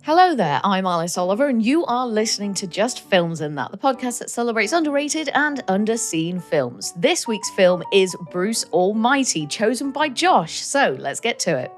Hello there, I'm Alice Oliver, and you are listening to Just Films and That, the podcast that celebrates underrated and underseen films. This week's film is Bruce Almighty, chosen by Josh, so let's get to it.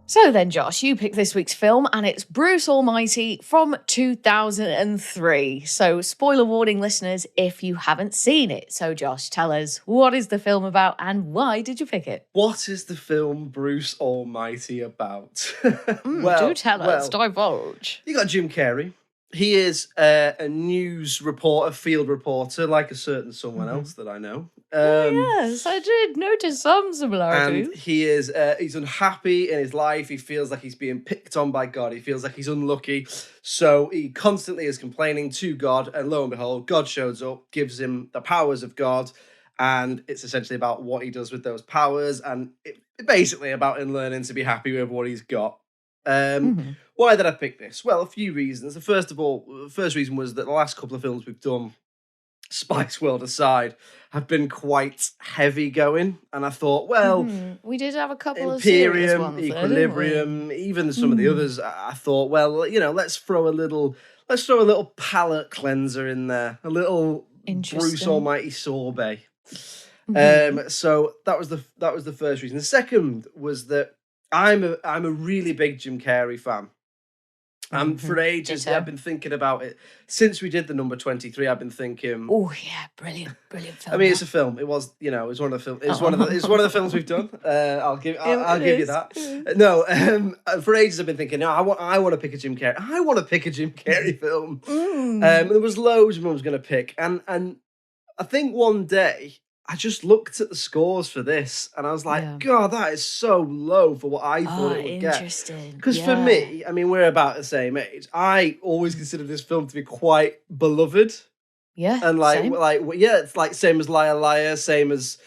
So then, Josh, you picked this week's film, and it's Bruce Almighty from 2003. So, spoiler warning, listeners, if you haven't seen it. So, Josh, tell us, what is the film about and why did you pick it? What is the film Bruce Almighty about? Do tell us, divulge. You got Jim Carrey. He is a news reporter, field reporter, like a certain someone else that I know. Yes, I did notice some similarities. And he is he's unhappy in his life. He feels like he's being picked on by God. He feels like he's unlucky. So he constantly is complaining to God. And lo and behold, God shows up, gives him the powers of God. And it's essentially about what he does with those powers. And it basically about him learning to be happy with what he's got. Why did I pick this? Well, a few reasons. The first reason was that the last couple of films we've done, Spice World aside, have been quite heavy going. And I thought, well, we did have a couple of serious ones, Equilibrium, even some of the others. I thought, well, you know, let's throw a little palate cleanser in there, a little Bruce Almighty sorbet. So that was the first reason. The second was that I'm a really big Jim Carrey fan. And for ages, I've been thinking about it. Since we did the number 23, I've been thinking, oh yeah, brilliant film. I mean, it's a film. It was, you know, it's one of the films. It's one of the films we've done. I'll give you that. No, for ages I've been thinking, no, I want to pick a Jim Carrey. I want to pick a Jim Carrey film. There was loads I was going to pick, and I think one day I just looked at the scores for this and I was like, God, that is so low for what I thought it would get. Interesting. Because for me, I mean, we're about the same age. I always considered this film to be quite beloved. Yeah. And it's like same as Liar Liar, same as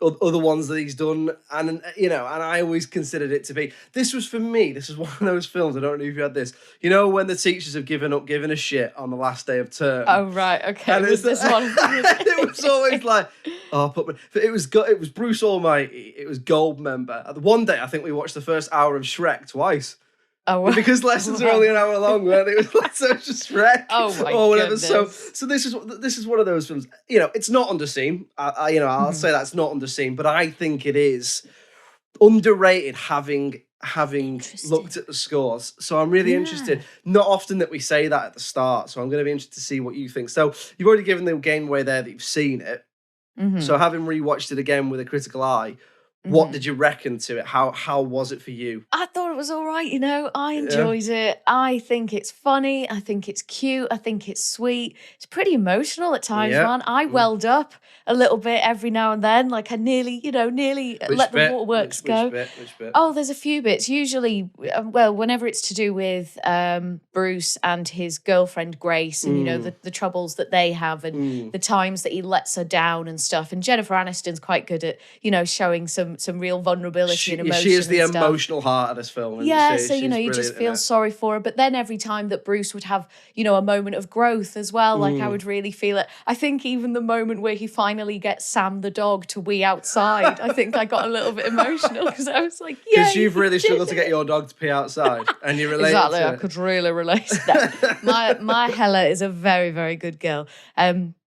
other ones that he's done. And, you know, and I always considered it to be, this was for me, this is one of those films, I don't know if you had this, you know, when the teachers have given up giving a shit on the last day of term. Oh, right, okay. And was this one? It was always like, it was Bruce Almighty, it was Goldmember. One day, I think we watched the first hour of Shrek twice. Oh, wow. Because lessons are only an hour long, weren't they? It was like such a Shrek. Oh my or whatever. goodness. So this is one of those films. You know, it's not underseen. I'll say that's not underseen, but I think it is underrated. Having looked at the scores, so I'm really interested. Not often that we say that at the start, so I'm going to be interested to see what you think. So you've already given the game away there that you've seen it. So having rewatched it again with a critical eye. What did you reckon to it? How was it for you? I thought it was all right, you know. I enjoyed it. I think it's funny. I think it's cute. I think it's sweet. It's pretty emotional at times, man. I welled up a little bit every now and then. Like I nearly let the waterworks go. Which bit? Oh, there's a few bits. Usually, whenever it's to do with Bruce and his girlfriend Grace and, you know, the troubles that they have and the times that he lets her down and stuff. And Jennifer Aniston's quite good at, you know, showing some real vulnerability and emotion. She is the emotional heart of this film. Yeah, so, you know, you just feel sorry for her. But then every time that Bruce would have, you know, a moment of growth as well, like I would really feel it. I think even the moment where he finally gets Sam the dog to wee outside, I think I got a little bit emotional because I was like, yeah. Because you've really struggled to get your dog to pee outside and you relate exactly, to I could really relate to that. My Hella is a very, very good girl.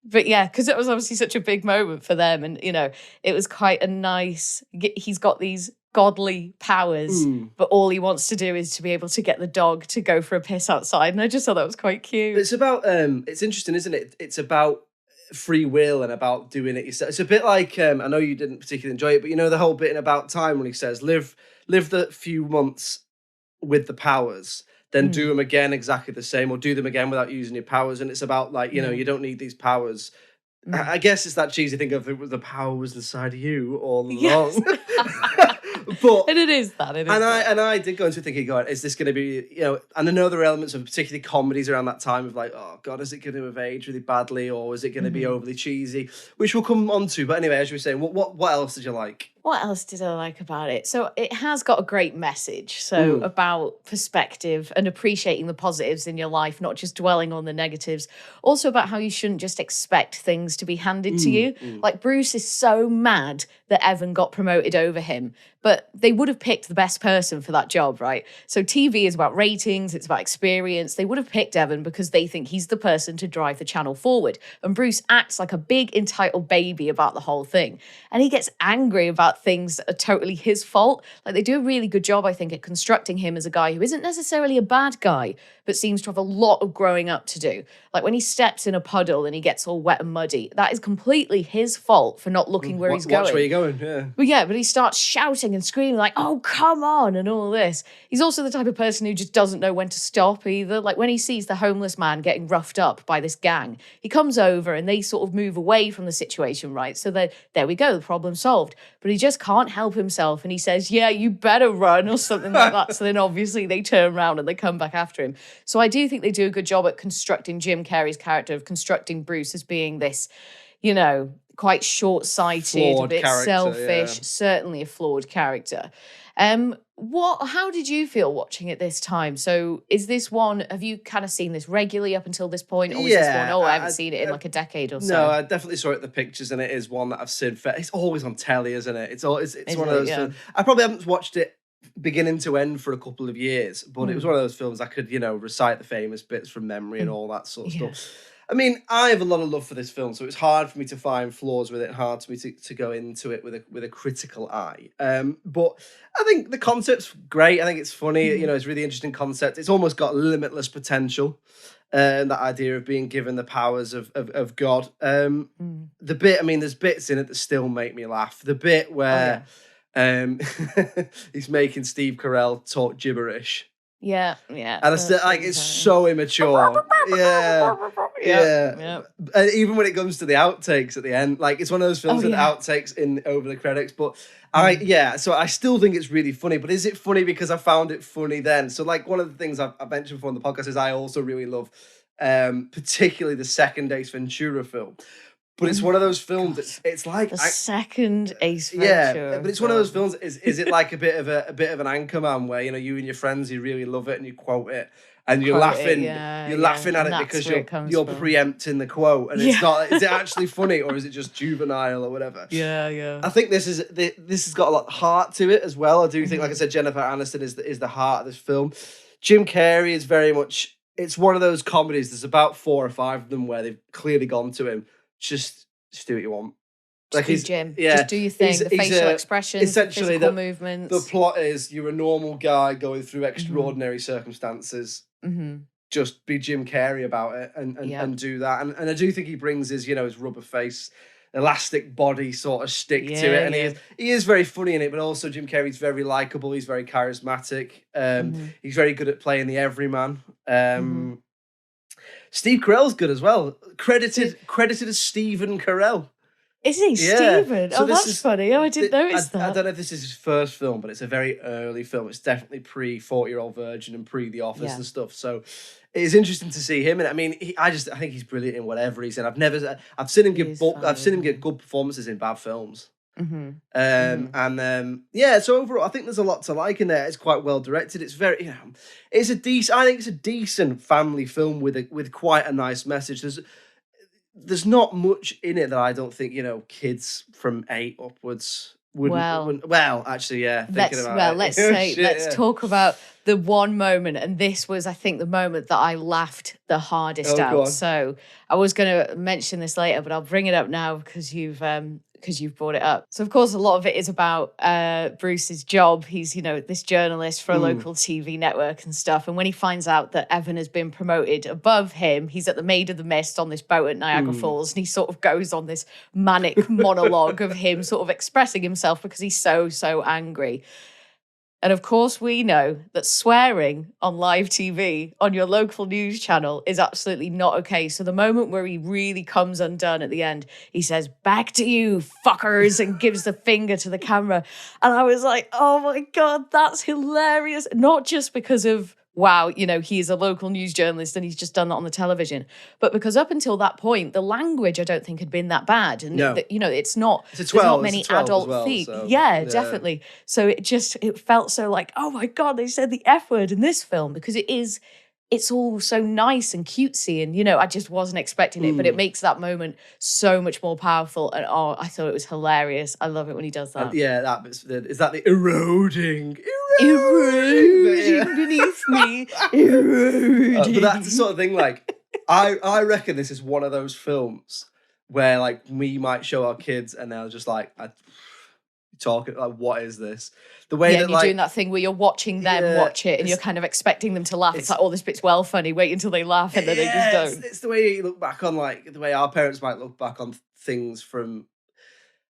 But yeah, because it was obviously such a big moment for them. And, you know, it was quite a nice, he's got these godly powers, but all he wants to do is to be able to get the dog to go for a piss outside. And I just thought that was quite cute. It's about, it's interesting, isn't it? It's about free will and about doing it yourself. It's a bit like, I know you didn't particularly enjoy it, but you know, the whole bit in About Time when he says, live the few months with the powers. Then do them again exactly the same, or do them again without using your powers. And it's about like, you know, you don't need these powers. I guess it's that cheesy thing of the power was inside you all along. But and it is that. And I did go into thinking, God, is this going to be, you know, and I know there are elements of particularly comedies around that time of like, oh God, is it going to have aged really badly, or is it going to be overly cheesy? Which we'll come on to. But anyway, as you were saying, what else did you like? What else did I like about it? So it has got a great message. So Mm. about perspective and appreciating the positives in your life, not just dwelling on the negatives. Also about how you shouldn't just expect things to be handed to you. Like Bruce is so mad that Evan got promoted over him, but they would have picked the best person for that job, right? So TV is about ratings, it's about experience. They would have picked Evan because they think he's the person to drive the channel forward. And Bruce acts like a big entitled baby about the whole thing. And he gets angry about things that are totally his fault. Like they do a really good job, I think, at constructing him as a guy who isn't necessarily a bad guy, but seems to have a lot of growing up to do. Like when he steps in a puddle and he gets all wet and muddy, that is completely his fault for not looking where he's going. Watch where you're going, yeah. But he starts shouting and screaming like, oh, come on, and all this. He's also the type of person who just doesn't know when to stop either. Like when he sees the homeless man getting roughed up by this gang, he comes over and they sort of move away from the situation, right? So there we go, the problem solved. But he just can't help himself and he says, yeah, you better run or something like that. So then obviously they turn around and they come back after him. So I do think they do a good job at constructing Jim Carrey's character, of constructing Bruce as being this, quite short-sighted, Flawed a bit character, selfish, yeah. certainly a flawed character. How did you feel watching it this time? So is this one, have you kind of seen this regularly up until this point? Or was this one, I haven't seen it in like a decade or so? No, I definitely saw it at the pictures, and it is one that I've seen. It's always on telly, isn't it? It's one of those films. I probably haven't watched it beginning to end for a couple of years, but it was one of those films I could, recite the famous bits from memory and all that sort of stuff. I mean, I have a lot of love for this film, so it's hard for me to find flaws with it, hard for me to go into it with a critical eye. But I think the concept's great. I think it's funny. It's a really interesting concept. It's almost got limitless potential. That idea of being given the powers of God. The bit, there's bits in it that still make me laugh. The bit where he's making Steve Carell talk gibberish. Yeah. And it's so immature. Yeah. And even when it comes to the outtakes at the end, like it's one of those films with outtakes in over the credits. But so I still think it's really funny. But is it funny because I found it funny then? So like one of the things I've mentioned before on the podcast is I also really love, particularly the second Ace Ventura film. But it's one of those films. It's like the second Ace Ventura. But it's one of those films. Is it like a bit of an Anchorman where you and your friends you really love it and you quote it and you're laughing laughing at it because you're preempting the quote and it's not. Is it actually funny or is it just juvenile or whatever? Yeah. I think this has got a lot of heart to it as well. I do think, like I said, Jennifer Aniston is the heart of this film. Jim Carrey is very much. It's one of those comedies. There's about 4 or 5 of them where they've clearly gone to him. Just do what you want. Like he's Jim. Just do your thing. The facial expressions, essentially, the movements. The plot is you're a normal guy going through extraordinary circumstances. Just be Jim Carrey about it and do that. And I do think he brings his his rubber face, elastic body sort of stick to it. And he is very funny in it, but also Jim Carrey's very likable. He's very charismatic. He's very good at playing the everyman. Steve Carell's good as well. Credited as Stephen Carell. Is he Stephen? So that's funny. I didn't notice that. I don't know if this is his first film, but it's a very early film. It's definitely pre 40-Year-Old Virgin and pre The Office and stuff. So it's interesting to see him. And I mean, I think he's brilliant in whatever he's in. I've seen him give good performances in bad films. So overall I think there's a lot to like in there. It's quite well directed. It's very I think it's a decent family film with quite a nice message. There's not much in it that I don't think let's talk about the one moment, and this was I think the moment that I laughed the hardest out. So I was going to mention this later, but I'll bring it up now because you've brought it up. So, of course, a lot of it is about Bruce's job. He's, this journalist for a local TV network and stuff. And when he finds out that Evan has been promoted above him, he's at the Maid of the Mist on this boat at Niagara Falls. And he sort of goes on this manic monologue of him sort of expressing himself because he's so angry. And of course, we know that swearing on live TV on your local news channel is absolutely not okay. So the moment where he really comes undone at the end, he says, "Back to you, fuckers," and gives the finger to the camera. And I was like, oh my God, that's hilarious. Not just because of wow, you know, he is a local news journalist and he's just done that on the television. But because up until that point, the language I don't think had been that bad. And, No. you know, it's not, It's a 12, there's not it's a many 12 as adult well, themes. so, Yeah, yeah. definitely. So it felt so like, oh my God, they said the F word in this film because it's all so nice and cutesy. And, you know, I just wasn't expecting it, but it makes that moment so much more powerful. And oh, I thought it was hilarious. I love it when he does that. Yeah, that bit's, is that the eroding? Eroding beneath me. Eroding. But that's the sort of thing, like, I reckon this is one of those films where, like, we might show our kids and they'll just like, talking like, what is this? The way that, and you're like, doing that thing where you're watching them watch it and you're kind of expecting them to laugh. It's like, oh, this bit's well funny. Wait until they laugh and then they just don't. It's the way you look back on, like, the way our parents might look back on things from,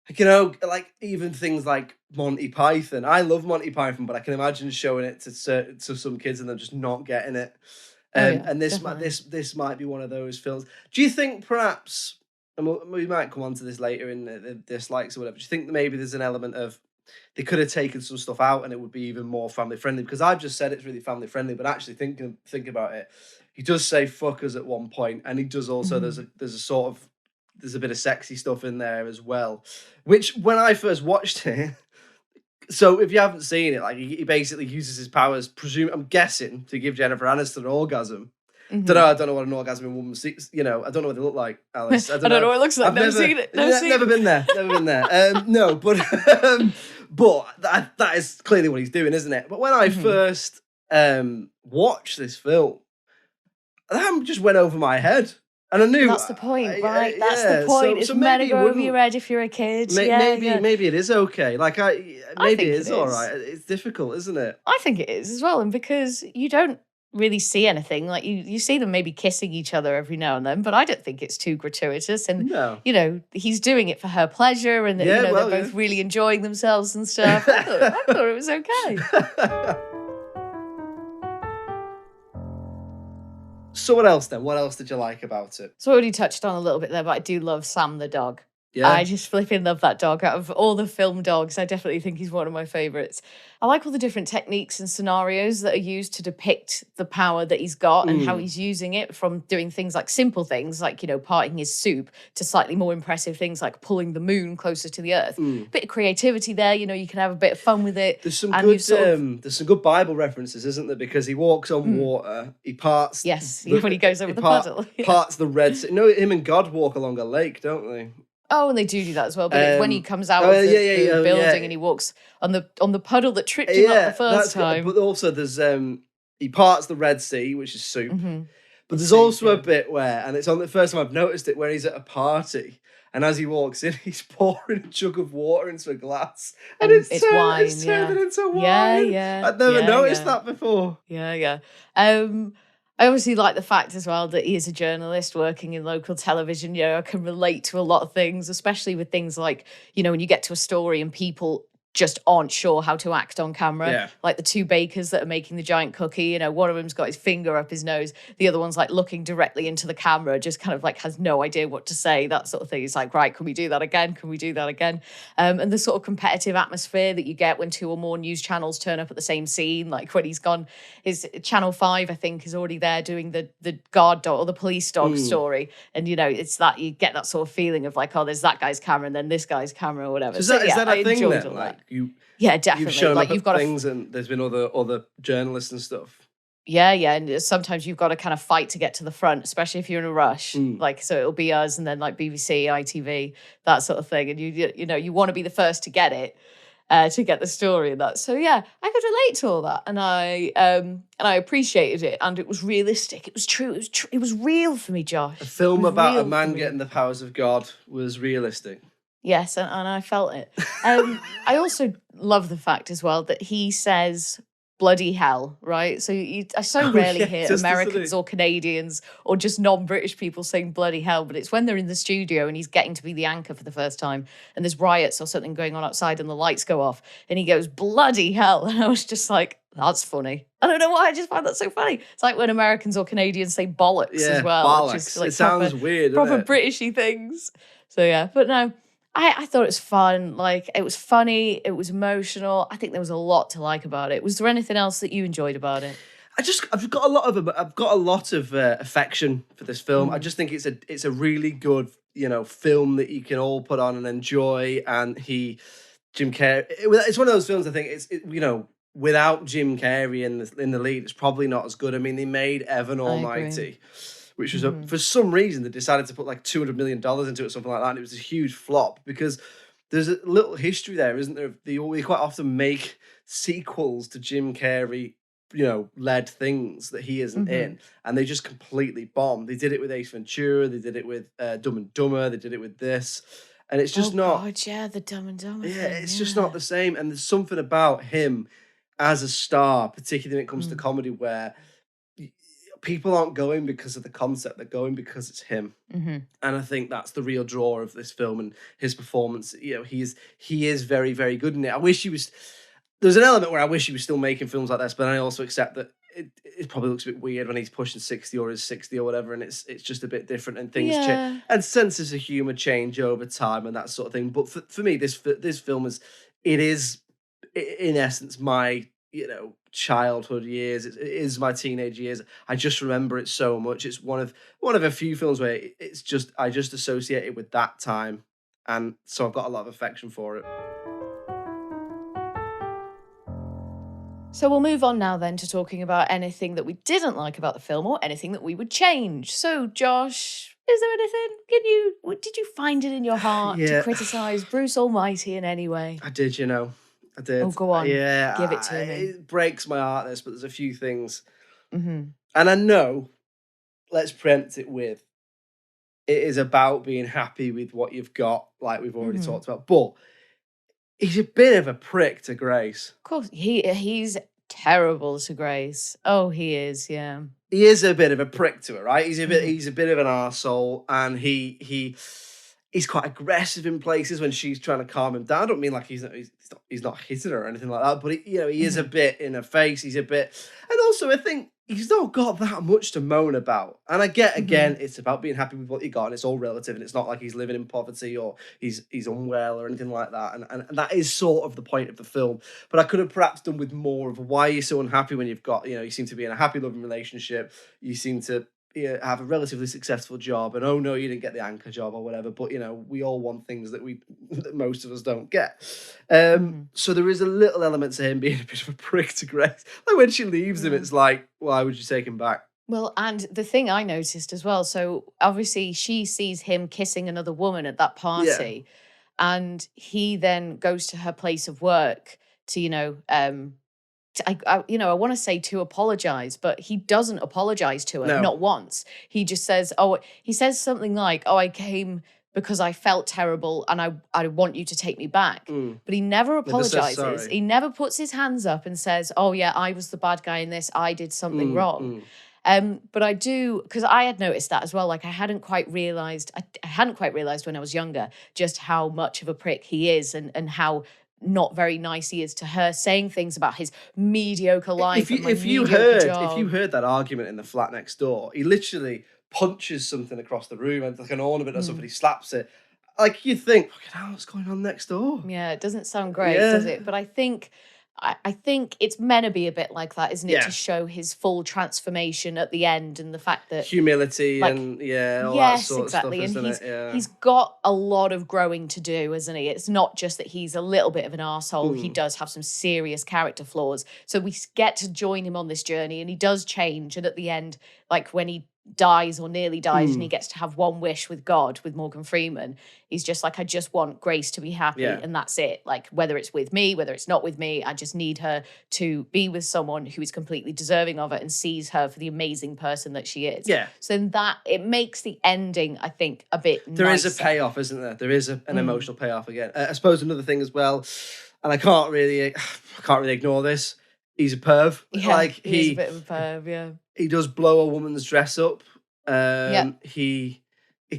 like, you know, like even things like Monty Python. I love Monty Python, but I can imagine showing it to some kids and them just not getting it. And this might be one of those films. Do you think perhaps, and we might come on to this later in the dislikes or whatever, do you think that maybe there's an element of they could have taken some stuff out and it would be even more family friendly? Because I've just said it's really family friendly, but actually think about it, he does say fuckers at one point, and he does also there's a bit of sexy stuff in there as well, which when I first watched it. So if you haven't seen it, like, he basically uses his powers, I'm guessing, to give Jennifer Aniston an orgasm. I don't know what an orgasm in woman sees. You know, I don't know what they look like, Alice. I don't know what it looks like. I've never seen it. Never been there. No, but that is clearly what he's doing, isn't it? But when I first watched this film, that just went over my head. And I knew that's the point, right? That's the point. It's meant to go over your head if you're a kid. Maybe it is okay. Like maybe it is all right. It's difficult, isn't it? I think it is as well, and because you don't really see anything, like you see them maybe kissing each other every now and then, but I don't think it's too gratuitous. And you know, he's doing it for her pleasure, and they're both really enjoying themselves and stuff. I thought it was okay. So what else then? What else did you like about it? So I already touched on a little bit there, but I do love Sam the dog. Yeah. I just flipping love that dog. Out of all the film dogs, I definitely think he's one of my favourites. I like all the different techniques and scenarios that are used to depict the power that he's got and how he's using it, from doing things like simple things like, you know, parting his soup to slightly more impressive things like pulling the moon closer to the earth. Bit of creativity there, you know, you can have a bit of fun with it. There's some good Bible references, isn't there? Because he walks on water, he parts... Yes, when he goes over the puddle. Parts the Red Sea. You know, him and God walk along a lake, don't they? Oh, and they do that as well. But it's when he comes out of the building and he walks on the puddle that tripped him up the first time. But also there's he parts the Red Sea, which is soup. But there's also a bit where, and it's on the first time I've noticed it, where he's at a party. And as he walks in, he's pouring a jug of water into a glass. And it's wine. It's turning into wine. Yeah. I'd never noticed that before. Yeah. I obviously like the fact as well that he is a journalist working in local television. You know, I can relate to a lot of things, especially with things like, you know, when you get to a story and people just aren't sure how to act on camera. Yeah. Like the two bakers that are making the giant cookie, you know, one of them's got his finger up his nose. The other one's like looking directly into the camera, just kind of like has no idea what to say, that sort of thing. It's like, right, can we do that again? Can we do that again? And the sort of competitive atmosphere that you get when two or more news channels turn up at the same scene, like when he's gone, his Channel 5, I think, is already there doing the guard dog or the police dog story. And, you know, it's that you get that sort of feeling of like, oh, there's that guy's camera and then this guy's camera or whatever. So is that a thing then? Like, yeah, definitely. You've shown like up you've at got things, and there's been other journalists and stuff. Yeah, and sometimes you've got to kind of fight to get to the front, especially if you're in a rush. Like, so it'll be us, and then like BBC, ITV, that sort of thing, and you know you want to be the first to get it, to get the story and that. So yeah, I could relate to all that, and I appreciated it, and it was realistic. It was true. It was real for me, Josh. A film about a man getting the powers of God was realistic. Yes, and I felt it. I also love the fact as well that he says bloody hell, right? So I so rarely hear Americans or Canadians or just non-British people saying bloody hell, but it's when they're in the studio and he's getting to be the anchor for the first time and there's riots or something going on outside and the lights go off and he goes, bloody hell. And I was just like, that's funny. I don't know why, I just find that so funny. It's like when Americans or Canadians say bollocks as well. Bollocks. Which is like it sounds weird, proper doesn't it? Britishy things. So yeah, but no. I thought it was fun. Like, it was funny. It was emotional. I think there was a lot to like about it. Was there anything else that you enjoyed about it? I've got a lot of affection for this film. I just think it's a really good, film that you can all put on and enjoy. And Jim Carrey, it's one of those films. I think without Jim Carrey in the lead, it's probably not as good. I mean, they made Evan Almighty, which was for some reason they decided to put like $200 million into it, something like that, and it was a huge flop because there's a little history there, isn't there? They quite often make sequels to Jim Carrey, led things that he isn't in, and they just completely bomb. They did it with Ace Ventura, they did it with Dumb and Dumber, they did it with this, and it's just not. God, yeah, the Dumb and Dumber. Yeah, it's just not the same. And there's something about him as a star, particularly when it comes to comedy, where people aren't going because of the concept; they're going because it's him. And I think that's the real draw of this film and his performance. He is very, very good in it. I wish he was. There's an element where I wish he was still making films like this, but I also accept that it probably looks a bit weird when he's pushing 60 or is 60 or whatever, and it's just a bit different and things change and senses of humor change over time and that sort of thing. But for me, this film is in essence my childhood years. It is my teenage years. I just remember it so much. It's one of a few films where I just associate it with that time, and so I've got a lot of affection for it. So we'll move on now then to talking about anything that we didn't like about the film or anything that we would change. So Josh, is there anything? Did you find it in your heart to criticise Bruce Almighty in any way? I did, I did. Oh, go on. Yeah. Give it to me. It breaks my heart, this, but there's a few things. And I know, let's preempt it with, it is about being happy with what you've got, like we've already talked about. But he's a bit of a prick to Grace. Of course, he's terrible to Grace. Oh, he is, yeah. He is a bit of a prick to her, right? He's a bit of an arsehole, and he's quite aggressive in places when she's trying to calm him down. I don't mean like he's not hitting her or anything like that, but he is a bit in her face. He's a bit, and also I think he's not got that much to moan about. And I get, again, it's about being happy with what you got, and it's all relative, and it's not like he's living in poverty or he's unwell or anything like that. And that is sort of the point of the film. But I could have perhaps done with more of why you're so unhappy when you've got, you seem to be in a happy, loving relationship. You seem to have a relatively successful job, and oh no, you didn't get the anchor job or whatever, but we all want things that most of us don't get. So there is a little element to him being a bit of a prick to Grace. Like when she leaves him, it's like, why would you take him back? Well, and the thing I noticed as well, so obviously she sees him kissing another woman at that party, and he then goes to her place of work to, I want to say to apologize, but he doesn't apologize to her, not once. He just says, he says something like, I came because I felt terrible and I want you to take me back. But he never apologizes. He never puts his hands up and says, oh yeah, I was the bad guy in this. I did something wrong. But I do, because I had noticed that as well. Like I hadn't quite realized when I was younger just how much of a prick he is and how not very nice he is to her, saying things about his mediocre life. If you heard that argument in the flat next door, he literally punches something across the room and like an ornament or something, he slaps it. Like you think, look at what's going on next door. Yeah, it doesn't sound great, does it? But I think it's meant to be a bit like that, isn't it? To show his full transformation at the end and the fact that humility and all that sort of stuff, isn't it? He's got a lot of growing to do, isn't he? It's not just that he's a little bit of an arsehole. He does have some serious character flaws. So we get to join him on this journey, and he does change. And at the end, like when he dies or nearly dies and he gets to have one wish with God, with Morgan Freeman, he's just like, I just want Grace to be happy and that's it. Like whether it's with me, whether it's not with me, I just need her to be with someone who is completely deserving of it and sees her for the amazing person that she is. So that it makes the ending, I think, a bit There is a payoff, isn't there? There is an emotional payoff again. I suppose another thing as well, and I can't really ignore this, he's a perv. He's a bit of a perv, He does blow a woman's dress up. He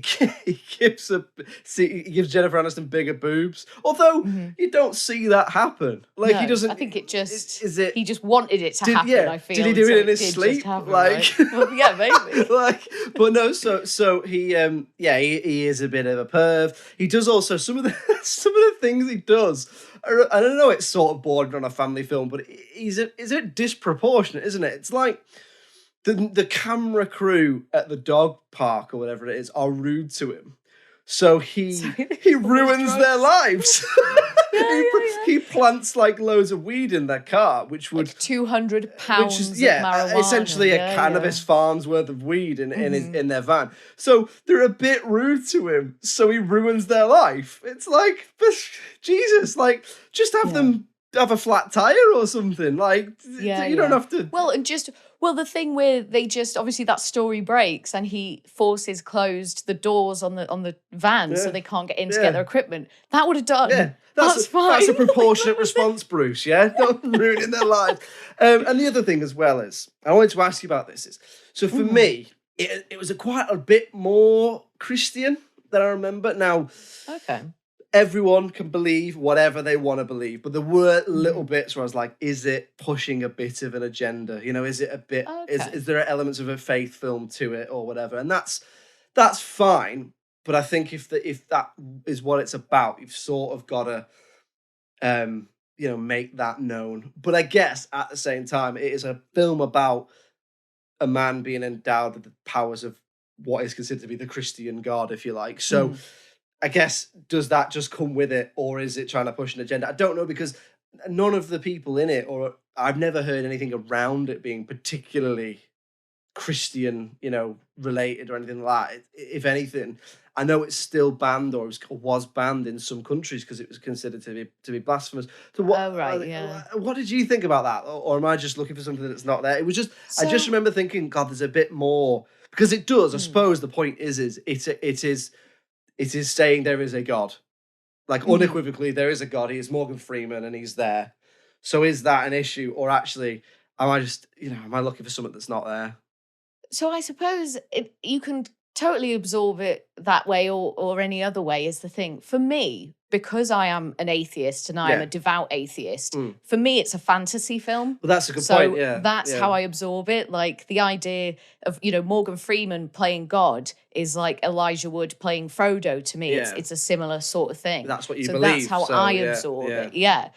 he gives Jennifer Aniston bigger boobs. Although you don't see that happen. Like, he No, doesn't. I think it just Is it? he just wanted it to happen. Yeah. I feel. Did he do so it in his did just sleep? happen, Like, right? Well, yeah, maybe. like, but no. So he he is a bit of a perv. He does also some of the things he does. I don't know. It's sort of bordering on a family film, but is it disproportionate, isn't it? It's like. The camera crew at the dog park or whatever it is are rude to him. So he ruins their lives. He plants like loads of weed in their car, which would like 200 pounds of marijuana. essentially a cannabis farm's worth of weed in their van. So they're a bit rude to him. So he ruins their life. It's like, Jesus, like just have them have a flat tire or something. Like you don't have to. Well, the thing where they just obviously that story breaks and he forces closed the doors on the van so they can't get in to get their equipment. That would have done. Yeah, that's fine. That's a proportionate response, Bruce. Yeah, not ruining their lives. And the other thing as well is, I wanted to ask you about this. So for me, it was quite a bit more Christian than I remember. Now, okay. Everyone can believe whatever they want to believe, but there were little bits where I was like, is it pushing a bit of an agenda? You know, is it a bit, is there elements of a faith film to it or whatever? And that's fine. But I think if that is what it's about, you've sort of got to, make that known. But I guess at the same time, it is a film about a man being endowed with the powers of what is considered to be the Christian God, if you like. So, I guess, does that just come with it, or is it trying to push an agenda? I don't know, because none of the people in it, or I've never heard anything around it being particularly Christian, related or anything like that. If anything, I know it's still banned or was banned in some countries because it was considered to be blasphemous. So what did you think about that, or am I just looking for something that's not there? It was just I just remember thinking, God, there's a bit more, because it does. I suppose the point is it is saying there is a God. Like, unequivocally, there is a God. He is Morgan Freeman and he's there. So is that an issue? Or actually, am I looking for something that's not there? So I suppose you can totally absorb it that way or any other way is the thing. For me, because I am an atheist and I am a devout atheist, for me, it's a fantasy film. Well, that's a good point, That's how I absorb it. Like, the idea of, Morgan Freeman playing God is like Elijah Wood playing Frodo to me. Yeah. It's a similar sort of thing. That's what you That's believe. how I absorb it. Yeah.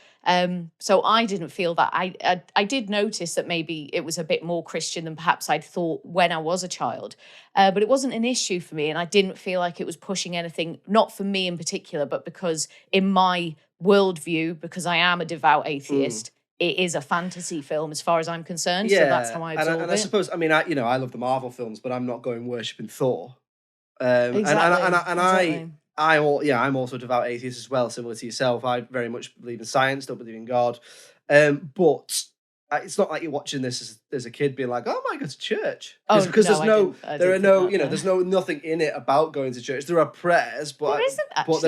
So I didn't feel that. I did notice that maybe it was a bit more Christian than perhaps I'd thought when I was a child. But it wasn't an issue for me, and I didn't feel like it was pushing anything, not for me in particular, but because in my worldview, because I am a devout atheist, it is a fantasy film as far as I'm concerned. Yeah, so that's how I absorb it. And I suppose, I love the Marvel films, but I'm not going worshipping Thor. Exactly. I'm also a devout atheist as well, similar to yourself. I very much believe in science, don't believe in God. But it's not like you're watching this as a kid being like, oh, I go to church. Because there's nothing in it about going to church. There are prayers, but there isn't actually,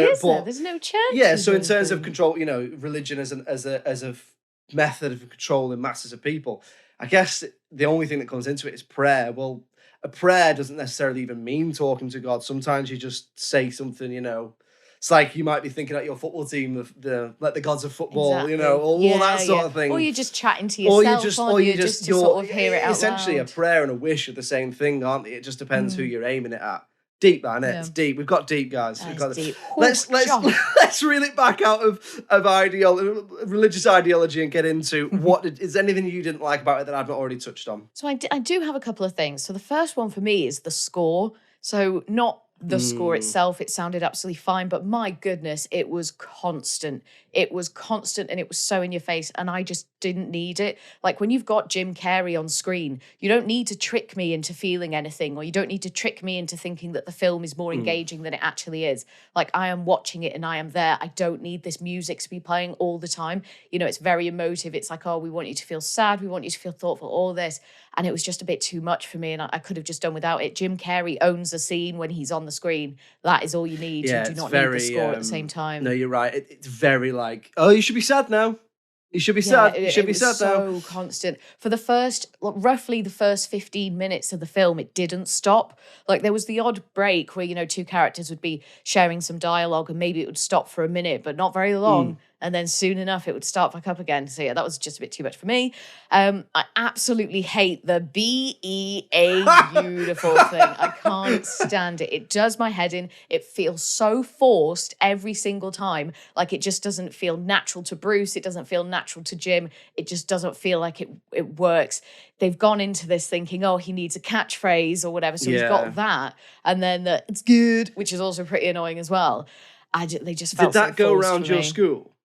there's no church. Yeah, so in terms of control, religion as a method of controlling masses of people, I guess the only thing that comes into it is prayer. Well, a prayer doesn't necessarily even mean talking to God. Sometimes you just say something, It's like you might be thinking at your football team, the gods of football, all that sort of thing. Or you're just chatting to yourself, or you just to sort of hear it out essentially, loud. A prayer and a wish are the same thing, aren't they? It just depends who you're aiming it at. Deep, man, it's deep. We've got deep, guys. Deep. Let's reel it back out of religious ideology and get into is anything you didn't like about it that I've not already touched on? So I do have a couple of things. So the first one for me is the score. So not the score itself, it sounded absolutely fine, but my goodness, it was constant. It was constant and it was so in your face, and I just didn't need it. Like, when you've got Jim Carrey on screen, you don't need to trick me into feeling anything, or you don't need to trick me into thinking that the film is more engaging than it actually is. Like, I am watching it and I am there. I don't need this music to be playing all the time. It's very emotive. It's like, oh, we want you to feel sad, we want you to feel thoughtful, all this. And it was just a bit too much for me, and I could have just done without it. Jim Carrey owns the scene when he's on the screen. That is all you need. Yeah, you do not need the score at the same time. No, you're right. It's very like, oh, you should be sad now. You should be Yeah, sad. You should it be was sad so now. constant. For the first, roughly the first 15 minutes of the film, it didn't stop. Like there was the odd break where, you know, two characters would be sharing some dialogue and maybe it would stop for a minute, but not very long. And then soon enough, it would start back up again. So yeah, that was just a bit too much for me. I absolutely hate the B-E-A-UTIFUL thing. I can't stand it. It does my head in. It feels so forced every single time. Like it just doesn't feel natural to Bruce. It doesn't feel natural to Jim. It just doesn't feel like it works. They've gone into this thinking, oh, he needs a catchphrase or whatever. So he's got that. And then it's good, which is also pretty annoying as well. They just felt Did that so go forced around for your me. school?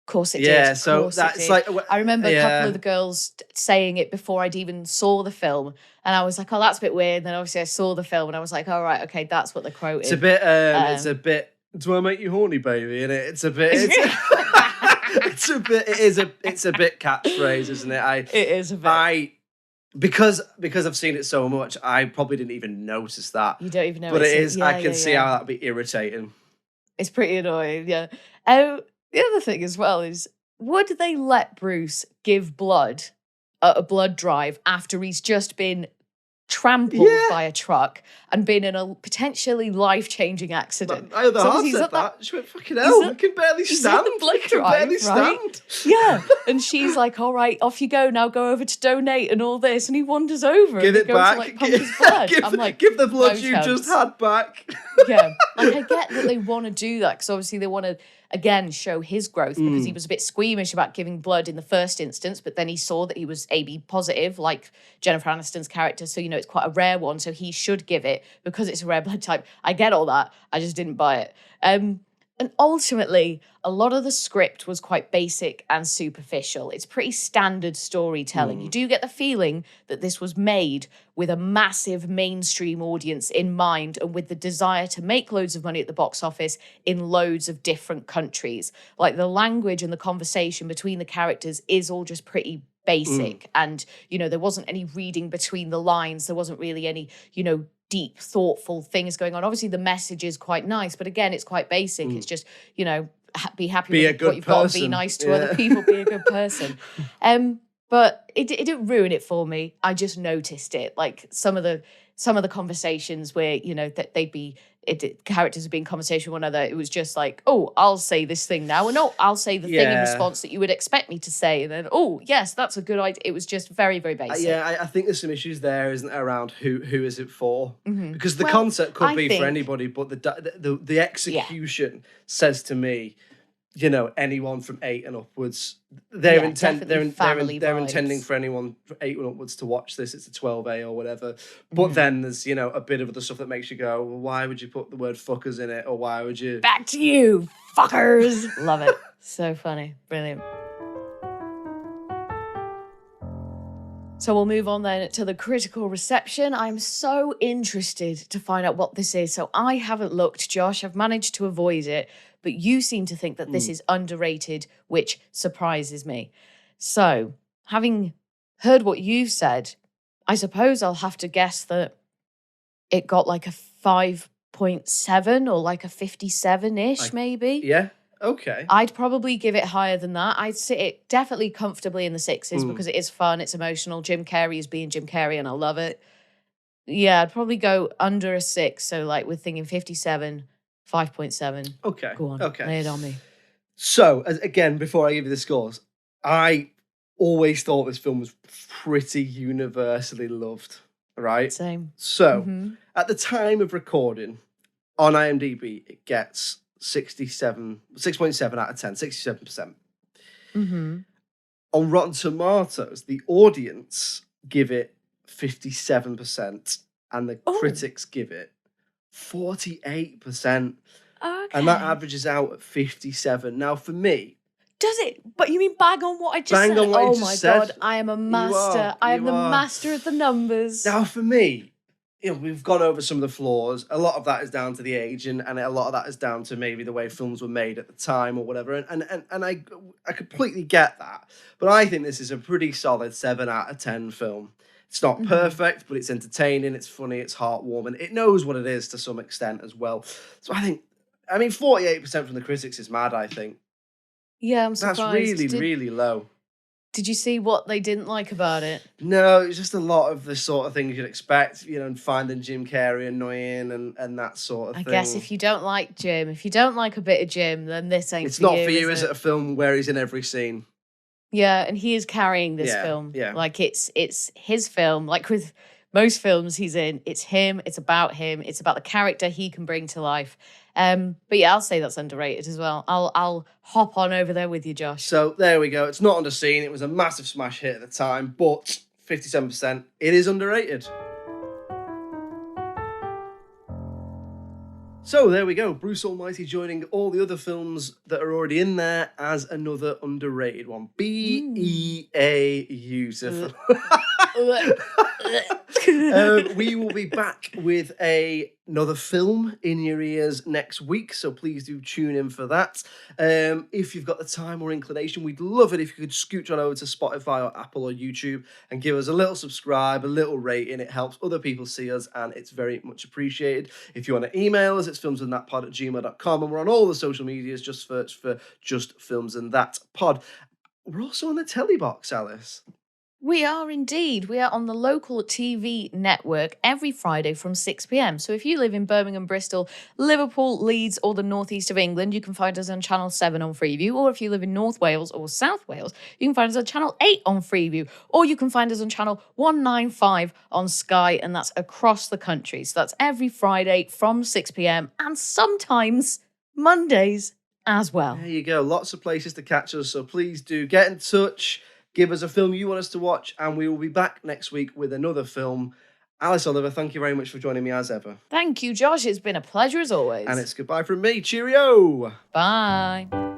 Of course it did. Yeah, Of so course that's it did. like I remember a couple of the girls saying it before I'd even saw the film, and I was like, "Oh, that's a bit weird." And then obviously I saw the film, and I was like, "All right, okay, that's what they're quoting." It's a bit. It's a bit. Do I make you horny, baby? And it's a bit. It's a bit. It's a bit catchphrase, isn't it? It is a bit. Because I've seen it so much, I probably didn't even notice that. You don't even know. But it is. Yeah, I can see how that'd be irritating. It's pretty annoying. Yeah. The other thing as well is, would they let Bruce give blood at a blood drive after he's just been trampled by a truck and been in a potentially life-changing accident? I had the heart said that. She went, fucking hell, I can barely stand. The blood drive, right? Yeah. And she's like, all right, off you go. Now go over to donate and all this. And he wanders over Give and it back. To, like, pump his blood. I'm like, give the blood you just had back. Yeah. Like, I get that they want to do that because obviously they want to, again, show his growth because he was a bit squeamish about giving blood in the first instance, but then he saw that he was AB positive, like Jennifer Aniston's character. So, you know, it's quite a rare one. So he should give it because it's a rare blood type. I get all that. I just didn't buy it. And ultimately, a lot of the script was quite basic and superficial. It's pretty standard storytelling. You do get the feeling that this was made with a massive mainstream audience in mind and with the desire to make loads of money at the box office in loads of different countries. Like the language and the conversation between the characters is all just pretty basic. And, you know, there wasn't any reading between the lines. There wasn't really any, you know, deep, thoughtful things going on. Obviously, the message is quite nice, but again, it's quite basic. It's just, you know, be happy with what you've got and be nice to other people, be a good person. But it didn't ruin it for me. I just noticed it. Like some of the conversations where, you know, that characters would be in conversation with one another. It was just like, oh, I'll say this thing now. And oh, I'll say the thing in response that you would expect me to say. And then, oh, yes, that's a good idea. It was just very, very basic. I think there's some issues there, isn't there, around who is it for? Because the concept could be for anybody, but the execution says to me, you know, anyone from 8 and upwards. They're intending for anyone from 8 and upwards to watch this. It's a 12A or whatever. But then there's, you know, a bit of other stuff that makes you go, well, why would you put the word fuckers in it? Or why would you... Back to you, fuckers. Love it. So funny. Brilliant. So we'll move on then to the critical reception. I'm so interested to find out what this is. So I haven't looked, Josh. I've managed to avoid it. But you seem to think that this is underrated, which surprises me. So, having heard what you've said, I suppose I'll have to guess that it got like a 5.7 or like a 57-ish, maybe. Yeah, okay. I'd probably give it higher than that. I'd sit it definitely comfortably in the 6s because it is fun, it's emotional. Jim Carrey is being Jim Carrey and I love it. Yeah, I'd probably go under a 6. So, like, we're thinking 57. 5.7. Okay. Go on. Okay. Lay it on me. So, again, before I give you the scores, I always thought this film was pretty universally loved, right? Same. So, at the time of recording, on IMDb, it gets 6.7 out of 10, 67%. On Rotten Tomatoes, the audience give it 57%, and the critics give it 48%. Okay. And that averages out at 57. Now, for me... Does it? But you mean bang on what I just said? On what you just said. God, I am a master. I am the master of the numbers. Now, for me, you know, we've gone over some of the flaws. A lot of that is down to the aging, and a lot of that is down to maybe the way films were made at the time or whatever. And I completely get that. But I think this is a pretty solid 7 out of 10 film. It's not perfect, but it's entertaining, it's funny, it's heartwarming. It knows what it is to some extent as well. So I mean, 48% from the critics is mad, I think. Yeah, I'm That's surprised. really, really low. Did you see what they didn't like about it? No, it's just a lot of the sort of things you'd expect, and finding Jim Carrey annoying and that sort of I thing. guess if you don't like Jim, if you don't like a bit of Jim, then this ain't It's for not you, for you, is it? it? A film where he's in every scene. Yeah, and he is carrying this Yeah, film. yeah. Like it's his film. Like with most films he's in, it's him, it's about him, it's about the character he can bring to life. But yeah, I'll say that's underrated as well. I'll hop on over there with you, Josh. So there we go. It's not underseen. It was a massive smash hit at the time, but 57%, it is underrated. So there we go. Bruce Almighty joining all the other films that are already in there as another underrated one. B-E-A-UTIFUL. We will be back with another film in your ears next week, so please do tune in for that. If you've got the time or inclination, we'd love it if you could scooch on over to Spotify or Apple or YouTube and give us a little subscribe, a little rating. It helps other people see us, and it's very much appreciated. If you want to email us, it's filmsandthatpod@gmail.com, and we're on all the social medias. Just search for Just Films and That Pod. We're also on the telly box, Alice. We are indeed. We are on the local TV network every Friday from 6 p.m. So if you live in Birmingham, Bristol, Liverpool, Leeds, or the northeast of England, you can find us on Channel 7 on Freeview. Or if you live in North Wales or South Wales, you can find us on Channel 8 on Freeview. Or you can find us on Channel 195 on Sky, and that's across the country. So that's every Friday from 6 p.m. and sometimes Mondays as well. There you go. Lots of places to catch us. So please do get in touch. Give us a film you want us to watch, and we will be back next week with another film. Alice Oliver, thank you very much for joining me as ever. Thank you, Josh. It's been a pleasure as always. And it's goodbye from me. Cheerio. Bye.